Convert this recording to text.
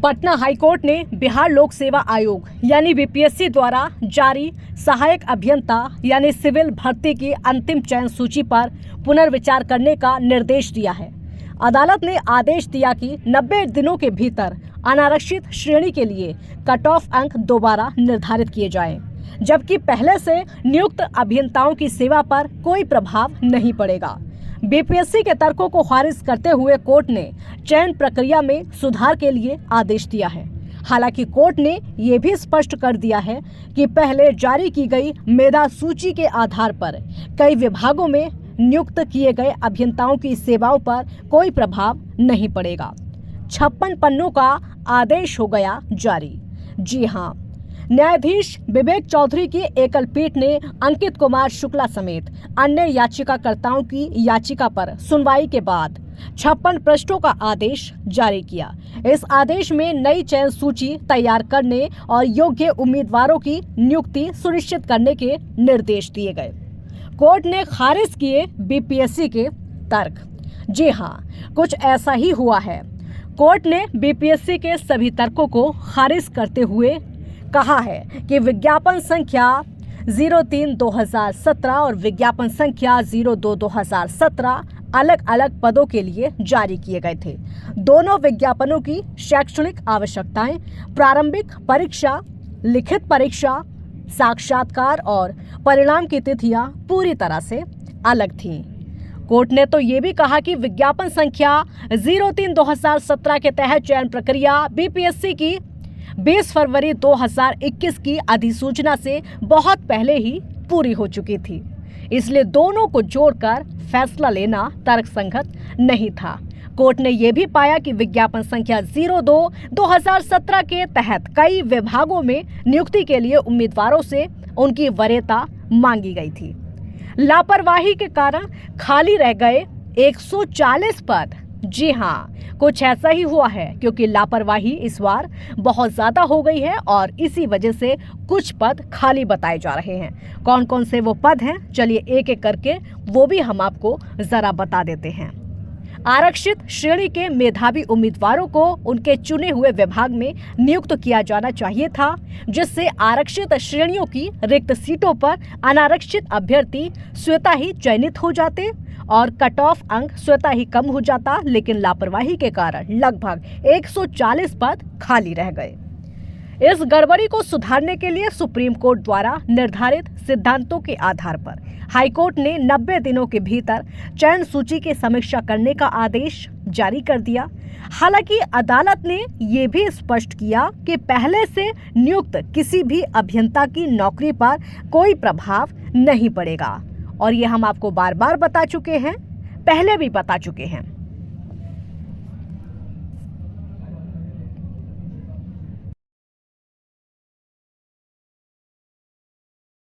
Patna high court ने बिहार लोक सेवा आयोग यानी बीपीएससी द्वारा जारी सहायक अभियंता यानी सिविल भर्ती की अंतिम चयन सूची पर पुनर्विचार करने का निर्देश दिया है। अदालत ने आदेश दिया कि 90 दिनों के भीतर अनारक्षित श्रेणी के लिए कट ऑफ अंक दोबारा निर्धारित किए जाएं, जबकि पहले से नियुक्त अभियंताओं की सेवा पर कोई प्रभाव नहीं पड़ेगा। बीपीएससी के तर्कों को खारिज करते हुए कोर्ट ने चयन प्रक्रिया में सुधार के लिए आदेश दिया है। हालांकि कोर्ट ने ये भी स्पष्ट कर दिया है कि पहले जारी की गई मेधा सूची के आधार पर कई विभागों में नियुक्त किए गए अभियंताओं की सेवाओं पर कोई प्रभाव नहीं पड़ेगा। 56 पन्नों का आदेश हो गया जारी। जी हाँ, न्यायाधीश विवेक चौधरी की एकल पीठ ने अंकित कुमार शुक्ला समेत अन्य याचिकाकर्ताओं की याचिका पर सुनवाई के बाद 56 पृष्ठों का आदेश जारी किया। इस आदेश में नई चयन सूची तैयार करने और योग्य उम्मीदवारों की नियुक्ति सुनिश्चित करने के निर्देश दिए गए। कोर्ट ने खारिज किए बीपीएससी के तर्क। जी हाँ, कुछ ऐसा ही हुआ है। कोर्ट ने बीपीएससी के सभी तर्कों को खारिज करते हुए कहा है कि विज्ञापन संख्या 03/2017 और विज्ञापन संख्या 02/2017 अलग अलग पदों के लिए जारी किए गए थे। दोनों विज्ञापनों की शैक्षणिक आवश्यकताएं, प्रारंभिक परीक्षा, लिखित परीक्षा, साक्षात्कार और परिणाम की तिथियां पूरी तरह से अलग थीं। कोर्ट ने तो ये भी कहा कि विज्ञापन संख्या 03/2017 के तहत चयन प्रक्रिया बीपीएससी की 20 फरवरी 2021 की अधिसूचना से बहुत पहले ही पूरी हो चुकी थी, इसलिए दोनों को जोड़कर फैसला लेना तर्कसंगत नहीं था। कोर्ट ने यह भी पाया कि विज्ञापन संख्या 02/2017 के तहत कई विभागों में नियुक्ति के लिए उम्मीदवारों से उनकी वरीयता मांगी गई थी। लापरवाही के कारण खाली रह गए 140 पद। जी हाँ, कुछ ऐसा ही हुआ है, क्योंकि लापरवाही इस बार बहुत ज्यादा हो गई है और इसी वजह से कुछ पद खाली बताए जा रहे हैं। कौन कौन से वो पद हैं, चलिए एक एक करके वो भी हम आपको जरा बता देते हैं। आरक्षित श्रेणी के मेधावी उम्मीदवारों को उनके चुने हुए विभाग में नियुक्त किया जाना चाहिए था, जिससे आरक्षित श्रेणियों की रिक्त सीटों पर अनारक्षित अभ्यर्थी स्वतः ही चयनित हो जाते और कट ऑफ अंक स्वतः ही कम हो जाता, लेकिन लापरवाही के कारण लगभग 140 पद खाली रह गए। इस गड़बड़ी को सुधारने के लिए सुप्रीम कोर्ट द्वारा निर्धारित सिद्धांतों के आधार पर हाईकोर्ट ने 90 दिनों के भीतर चयन सूची की समीक्षा करने का आदेश जारी कर दिया। हालांकि अदालत ने ये भी स्पष्ट किया कि पहले से नियुक्त किसी भी अभियंता की नौकरी पर कोई प्रभाव नहीं पड़ेगा, और ये हम आपको बार बार बता चुके हैं, पहले भी बता चुके हैं।